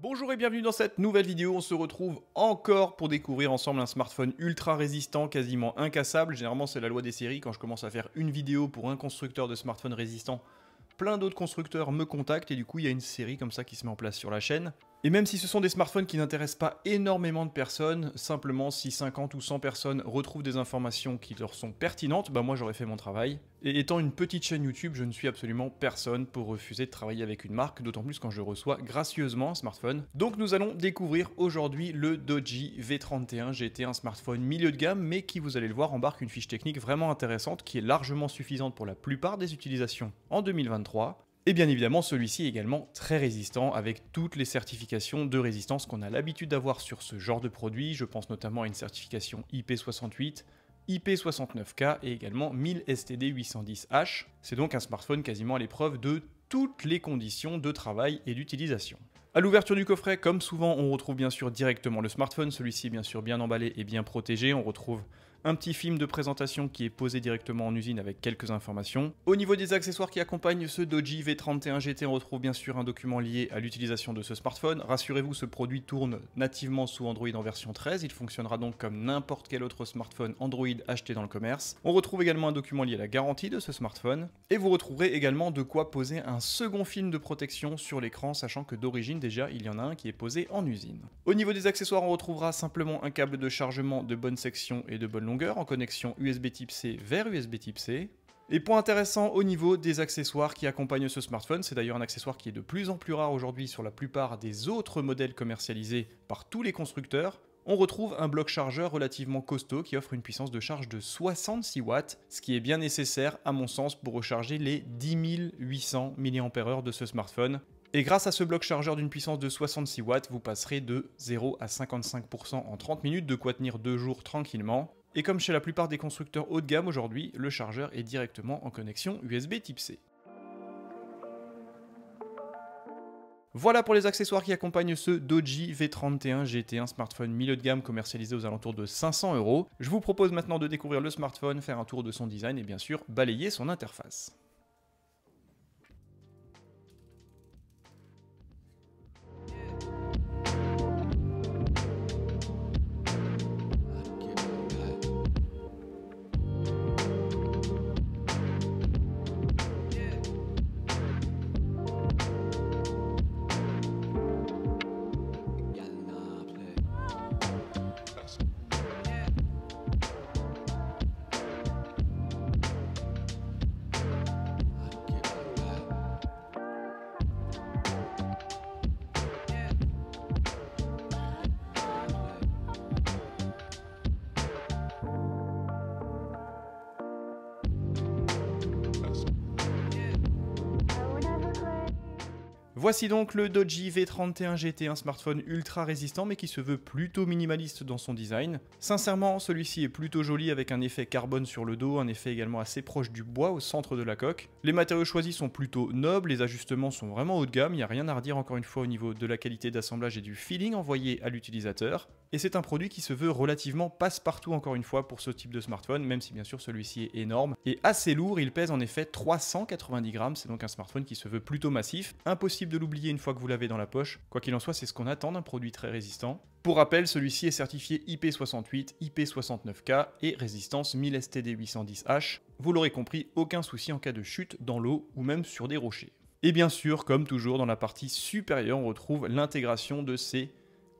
Bonjour et bienvenue dans cette nouvelle vidéo, on se retrouve encore pour découvrir ensemble un smartphone ultra résistant, quasiment incassable. Généralement c'est la loi des séries, quand je commence à faire une vidéo pour un constructeur de smartphone résistant, plein d'autres constructeurs me contactent et du coup il y a une série comme ça qui se met en place sur la chaîne. Et même si ce sont des smartphones qui n'intéressent pas énormément de personnes, simplement si 50 ou 100 personnes retrouvent des informations qui leur sont pertinentes, bah moi j'aurais fait mon travail. Et étant une petite chaîne YouTube, je ne suis absolument personne pour refuser de travailler avec une marque, d'autant plus quand je reçois gracieusement un smartphone. Donc nous allons découvrir aujourd'hui le Doji V31 GT, un smartphone milieu de gamme, mais qui, vous allez le voir, embarque une fiche technique vraiment intéressante qui est largement suffisante pour la plupart des utilisations en 2023. Et bien évidemment, celui-ci est également très résistant avec toutes les certifications de résistance qu'on a l'habitude d'avoir sur ce genre de produit. Je pense notamment à une certification IP68, IP69K et également 1000 STD 810H. C'est donc un smartphone quasiment à l'épreuve de toutes les conditions de travail et d'utilisation. À l'ouverture du coffret, comme souvent, on retrouve bien sûr directement le smartphone. Celui-ci est bien sûr bien emballé et bien protégé. On retrouve un petit film de présentation qui est posé directement en usine avec quelques informations. Au niveau des accessoires qui accompagnent ce Doji V31 GT, on retrouve bien sûr un document lié à l'utilisation de ce smartphone. Rassurez-vous, ce produit tourne nativement sous Android en version 13. Il fonctionnera donc comme n'importe quel autre smartphone Android acheté dans le commerce. On retrouve également un document lié à la garantie de ce smartphone. Et vous retrouverez également de quoi poser un second film de protection sur l'écran, sachant que d'origine déjà il y en a un qui est posé en usine. Au niveau des accessoires, on retrouvera simplement un câble de chargement de bonne section et de bonne longueur en connexion USB Type C vers USB Type C. Et point intéressant au niveau des accessoires qui accompagnent ce smartphone, c'est d'ailleurs un accessoire qui est de plus en plus rare aujourd'hui sur la plupart des autres modèles commercialisés par tous les constructeurs. On retrouve un bloc chargeur relativement costaud qui offre une puissance de charge de 66 watts, ce qui est bien nécessaire à mon sens pour recharger les 10 800 mAh de ce smartphone. Et grâce à ce bloc chargeur d'une puissance de 66 watts, vous passerez de 0 à 55% en 30 minutes, de quoi tenir 2 jours tranquillement. Et comme chez la plupart des constructeurs haut de gamme aujourd'hui, le chargeur est directement en connexion USB Type C. Voilà pour les accessoires qui accompagnent ce Doji V31 GT, un smartphone milieu de gamme commercialisé aux alentours de 500 €. Je vous propose maintenant de découvrir le smartphone, faire un tour de son design et bien sûr balayer son interface. Voici donc le Doji V31 GT, un smartphone ultra résistant mais qui se veut plutôt minimaliste dans son design. Sincèrement, celui-ci est plutôt joli avec un effet carbone sur le dos, un effet également assez proche du bois au centre de la coque. Les matériaux choisis sont plutôt nobles, les ajustements sont vraiment haut de gamme, il n'y a rien à redire encore une fois au niveau de la qualité d'assemblage et du feeling envoyé à l'utilisateur. Et c'est un produit qui se veut relativement passe-partout encore une fois pour ce type de smartphone, même si bien sûr celui-ci est énorme et assez lourd, il pèse en effet 390 grammes, c'est donc un smartphone qui se veut plutôt massif, impossible de l'oublier une fois que vous l'avez dans la poche. Quoi qu'il en soit, c'est ce qu'on attend d'un produit très résistant. Pour rappel, celui-ci est certifié IP68, IP69K et résistance 1000 STD 810H. Vous l'aurez compris, aucun souci en cas de chute dans l'eau ou même sur des rochers. Et bien sûr, comme toujours, dans la partie supérieure, on retrouve l'intégration de ces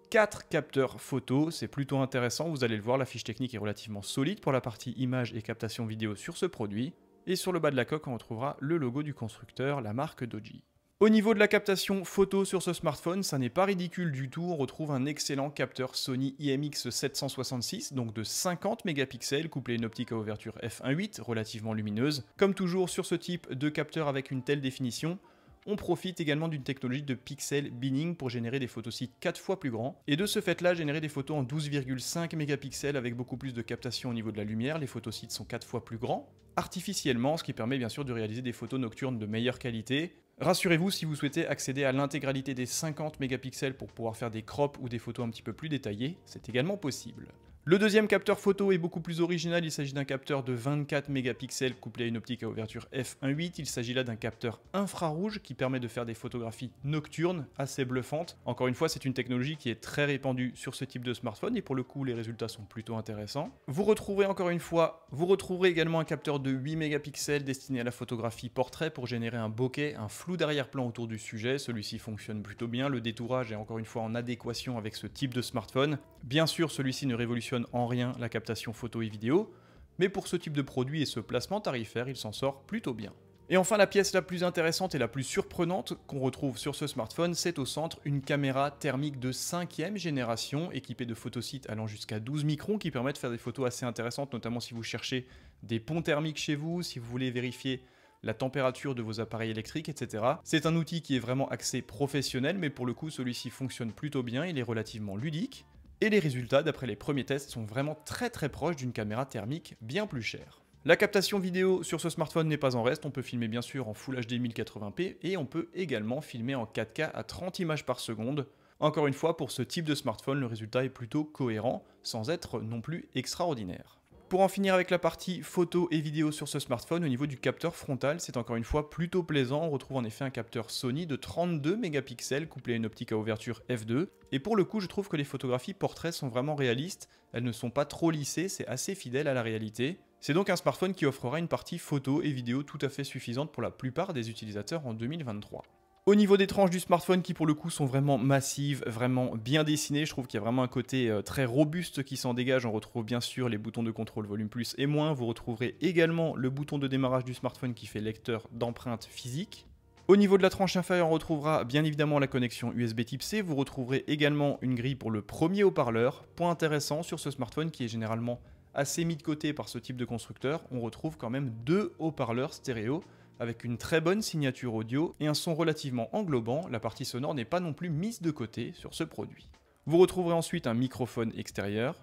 4 capteurs photo, c'est plutôt intéressant, vous allez le voir, la fiche technique est relativement solide pour la partie image et captation vidéo sur ce produit. Et sur le bas de la coque, on retrouvera le logo du constructeur, la marque Doji. Au niveau de la captation photo sur ce smartphone, ça n'est pas ridicule du tout, on retrouve un excellent capteur Sony IMX766, donc de 50 mégapixels, couplé à une optique à ouverture f1.8, relativement lumineuse. Comme toujours sur ce type de capteur avec une telle définition, on profite également d'une technologie de pixel binning pour générer des photosites 4 fois plus grands, et de ce fait-là générer des photos en 12,5 mégapixels avec beaucoup plus de captation au niveau de la lumière, les photosites sont 4 fois plus grands, artificiellement, ce qui permet bien sûr de réaliser des photos nocturnes de meilleure qualité. Rassurez-vous, si vous souhaitez accéder à l'intégralité des 50 mégapixels pour pouvoir faire des crops ou des photos un petit peu plus détaillées, c'est également possible. Le deuxième capteur photo est beaucoup plus original, il s'agit d'un capteur de 24 mégapixels couplé à une optique à ouverture f1.8. Il s'agit là d'un capteur infrarouge qui permet de faire des photographies nocturnes assez bluffantes. Encore une fois, c'est une technologie qui est très répandue sur ce type de smartphone et pour le coup, les résultats sont plutôt intéressants. Vous retrouverez également un capteur de 8 mégapixels destiné à la photographie portrait pour générer un bokeh, un flou d'arrière-plan autour du sujet. Celui-ci fonctionne plutôt bien, le détourage est encore une fois en adéquation avec ce type de smartphone. Bien sûr, celui-ci ne révolutionne en rien la captation photo et vidéo, mais pour ce type de produit et ce placement tarifaire, il s'en sort plutôt bien. Et enfin, la pièce la plus intéressante et la plus surprenante qu'on retrouve sur ce smartphone, c'est au centre une caméra thermique de 5e génération, équipée de photosites allant jusqu'à 12 microns, qui permettent de faire des photos assez intéressantes, notamment si vous cherchez des ponts thermiques chez vous, si vous voulez vérifier la température de vos appareils électriques, etc. C'est un outil qui est vraiment axé professionnel, mais pour le coup, celui-ci fonctionne plutôt bien, il est relativement ludique. Et les résultats, d'après les premiers tests, sont vraiment très proches d'une caméra thermique bien plus chère. La captation vidéo sur ce smartphone n'est pas en reste, on peut filmer bien sûr en Full HD 1080p et on peut également filmer en 4K à 30 images par seconde. Encore une fois, pour ce type de smartphone, le résultat est plutôt cohérent, sans être non plus extraordinaire. Pour en finir avec la partie photo et vidéo sur ce smartphone, au niveau du capteur frontal, c'est encore une fois plutôt plaisant. On retrouve en effet un capteur Sony de 32 mégapixels couplé à une optique à ouverture f2. Et pour le coup, je trouve que les photographies portraits sont vraiment réalistes. Elles ne sont pas trop lissées, c'est assez fidèle à la réalité. C'est donc un smartphone qui offrera une partie photo et vidéo tout à fait suffisante pour la plupart des utilisateurs en 2023. Au niveau des tranches du smartphone qui pour le coup sont vraiment massives, vraiment bien dessinées, je trouve qu'il y a vraiment un côté très robuste qui s'en dégage. On retrouve bien sûr les boutons de contrôle volume plus et moins, vous retrouverez également le bouton de démarrage du smartphone qui fait lecteur d'empreintes physiques. Au niveau de la tranche inférieure, on retrouvera bien évidemment la connexion USB Type C, vous retrouverez également une grille pour le premier haut-parleur. Point intéressant sur ce smartphone qui est généralement assez mis de côté par ce type de constructeur, on retrouve quand même deux haut-parleurs stéréo avec une très bonne signature audio et un son relativement englobant, la partie sonore n'est pas non plus mise de côté sur ce produit. Vous retrouverez ensuite un microphone extérieur.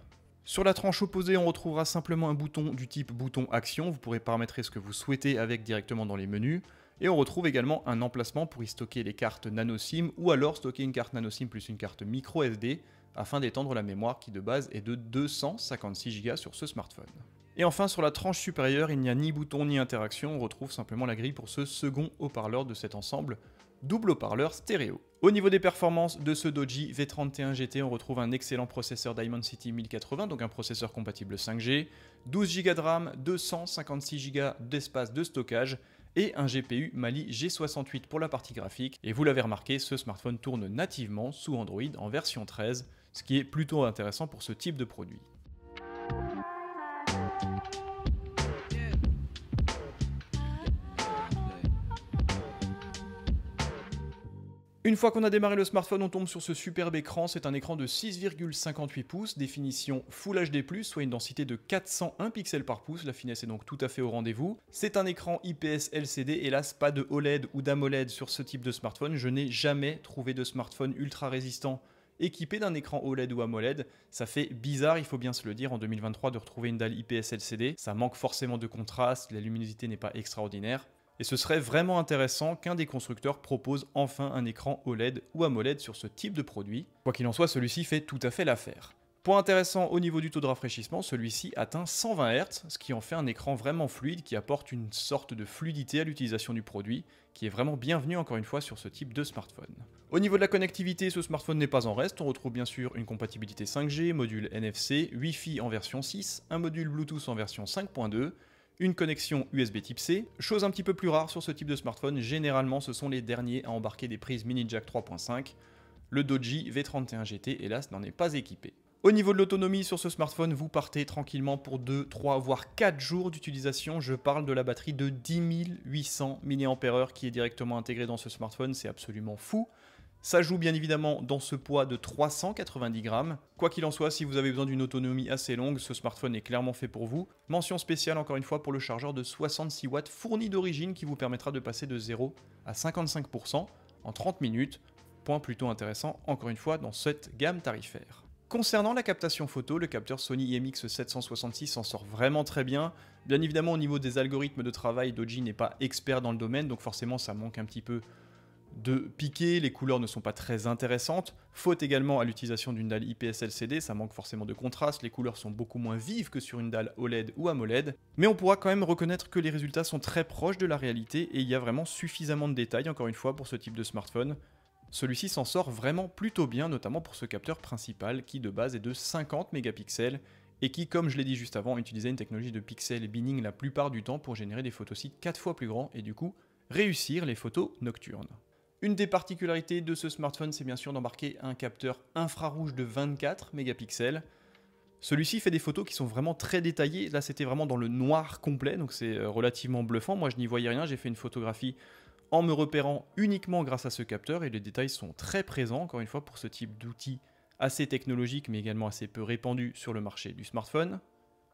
Sur la tranche opposée, on retrouvera simplement un bouton du type bouton action, vous pourrez paramétrer ce que vous souhaitez avec directement dans les menus. Et on retrouve également un emplacement pour y stocker les cartes nano SIM ou alors stocker une carte nano SIM plus une carte micro SD afin d'étendre la mémoire qui de base est de 256 Go sur ce smartphone. Et enfin, sur la tranche supérieure, il n'y a ni bouton ni interaction, on retrouve simplement la grille pour ce second haut-parleur de cet ensemble, double haut-parleur stéréo. Au niveau des performances de ce Doji V31 GT, on retrouve un excellent processeur Dimensity 1080, donc un processeur compatible 5G, 12 Go de RAM, 256 Go d'espace de stockage, et un GPU Mali G68 pour la partie graphique. Et vous l'avez remarqué, ce smartphone tourne nativement sous Android en version 13, ce qui est plutôt intéressant pour ce type de produit. Une fois qu'on a démarré le smartphone, on tombe sur ce superbe écran. C'est un écran de 6,58 pouces, définition Full HD+, soit une densité de 401 pixels par pouce. La finesse est donc tout à fait au rendez-vous. C'est un écran IPS LCD, hélas pas de OLED ou d'AMOLED sur ce type de smartphone. Je n'ai jamais trouvé de smartphone ultra résistant équipé d'un écran OLED ou AMOLED. Ça fait bizarre, il faut bien se le dire, en 2023 de retrouver une dalle IPS LCD. Ça manque forcément de contraste, la luminosité n'est pas extraordinaire. Et ce serait vraiment intéressant qu'un des constructeurs propose enfin un écran OLED ou AMOLED sur ce type de produit. Quoi qu'il en soit, celui-ci fait tout à fait l'affaire. Point intéressant au niveau du taux de rafraîchissement, celui-ci atteint 120 Hz, ce qui en fait un écran vraiment fluide qui apporte une sorte de fluidité à l'utilisation du produit, qui est vraiment bienvenue encore une fois sur ce type de smartphone. Au niveau de la connectivité, ce smartphone n'est pas en reste, on retrouve bien sûr une compatibilité 5G, module NFC, Wi-Fi en version 6, un module Bluetooth en version 5.2, une connexion USB Type C. Chose un petit peu plus rare sur ce type de smartphone, généralement ce sont les derniers à embarquer des prises mini jack 3.5. Le Doji V31 GT, hélas, n'en est pas équipé. Au niveau de l'autonomie sur ce smartphone, vous partez tranquillement pour 2, 3, voire 4 jours d'utilisation. Je parle de la batterie de 10 800 mAh qui est directement intégrée dans ce smartphone, c'est absolument fou. Ça joue bien évidemment dans ce poids de 390 grammes. Quoi qu'il en soit, si vous avez besoin d'une autonomie assez longue, ce smartphone est clairement fait pour vous. Mention spéciale encore une fois pour le chargeur de 66 watts fourni d'origine qui vous permettra de passer de 0 à 55% en 30 minutes. Point plutôt intéressant encore une fois dans cette gamme tarifaire. Concernant la captation photo, le capteur Sony IMX766 s'en sort vraiment très bien. Bien évidemment au niveau des algorithmes de travail, Doji n'est pas expert dans le domaine, donc forcément ça manque un petit peu de piqué, les couleurs ne sont pas très intéressantes. Faute également à l'utilisation d'une dalle IPS LCD, ça manque forcément de contraste, les couleurs sont beaucoup moins vives que sur une dalle OLED ou AMOLED. Mais on pourra quand même reconnaître que les résultats sont très proches de la réalité et il y a vraiment suffisamment de détails, encore une fois, pour ce type de smartphone. Celui-ci s'en sort vraiment plutôt bien, notamment pour ce capteur principal qui de base est de 50 mégapixels et qui, comme je l'ai dit juste avant, utilisait une technologie de pixel binning la plupart du temps pour générer des photosites 4 fois plus grands et du coup réussir les photos nocturnes. Une des particularités de ce smartphone, c'est bien sûr d'embarquer un capteur infrarouge de 24 mégapixels. Celui-ci fait des photos qui sont vraiment très détaillées. Là, c'était vraiment dans le noir complet, donc c'est relativement bluffant. Moi, je n'y voyais rien. J'ai fait une photographie en me repérant uniquement grâce à ce capteur et les détails sont très présents, encore une fois, pour ce type d'outil assez technologique, mais également assez peu répandu sur le marché du smartphone.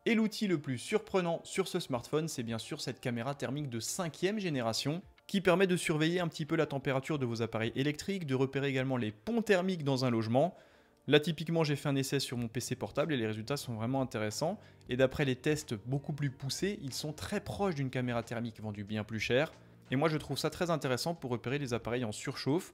Et l'outil le plus surprenant sur ce smartphone, c'est bien sûr cette caméra thermique de 5e génération qui permet de surveiller un petit peu la température de vos appareils électriques, de repérer également les ponts thermiques dans un logement. Là, typiquement, j'ai fait un essai sur mon PC portable et les résultats sont vraiment intéressants. Et d'après les tests beaucoup plus poussés, ils sont très proches d'une caméra thermique vendue bien plus cher. Et moi, je trouve ça très intéressant pour repérer les appareils en surchauffe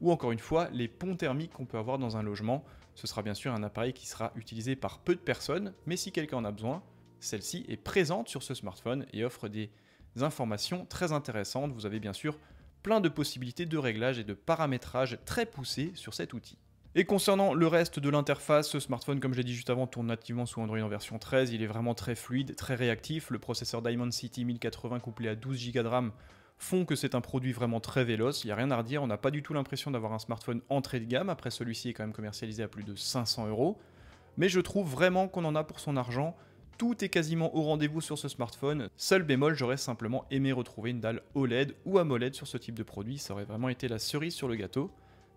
ou encore une fois, les ponts thermiques qu'on peut avoir dans un logement. Ce sera bien sûr un appareil qui sera utilisé par peu de personnes, mais si quelqu'un en a besoin, celle-ci est présente sur ce smartphone et offre des informations très intéressantes. Vous avez bien sûr plein de possibilités de réglage et de paramétrage très poussés sur cet outil. Et concernant le reste de l'interface, ce smartphone, comme je l'ai dit juste avant, tourne nativement sous Android en version 13. Il est vraiment très fluide, très réactif. Le processeur Dimensity 1080 couplé à 12 Go de RAM font que c'est un produit vraiment très véloce. Il n'y a rien à redire, on n'a pas du tout l'impression d'avoir un smartphone entrée de gamme. Après, celui-ci est quand même commercialisé à plus de 500 €. Mais je trouve vraiment qu'on en a pour son argent. Tout est quasiment au rendez-vous sur ce smartphone. Seul bémol, j'aurais simplement aimé retrouver une dalle OLED ou AMOLED sur ce type de produit. Ça aurait vraiment été la cerise sur le gâteau.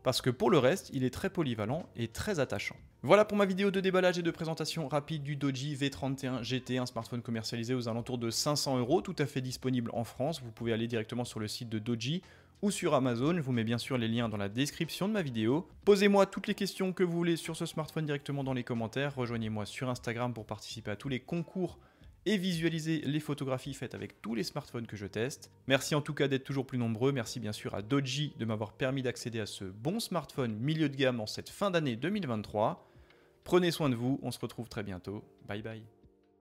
Parce que pour le reste, il est très polyvalent et très attachant. Voilà pour ma vidéo de déballage et de présentation rapide du Doji V31 GT, un smartphone commercialisé aux alentours de 500 €, tout à fait disponible en France. Vous pouvez aller directement sur le site de Doji ou sur Amazon. Je vous mets bien sûr les liens dans la description de ma vidéo. Posez-moi toutes les questions que vous voulez sur ce smartphone directement dans les commentaires. Rejoignez-moi sur Instagram pour participer à tous les concours et visualiser les photographies faites avec tous les smartphones que je teste. Merci en tout cas d'être toujours plus nombreux. Merci bien sûr à Doji de m'avoir permis d'accéder à ce bon smartphone milieu de gamme en cette fin d'année 2023. Prenez soin de vous, on se retrouve très bientôt. Bye bye.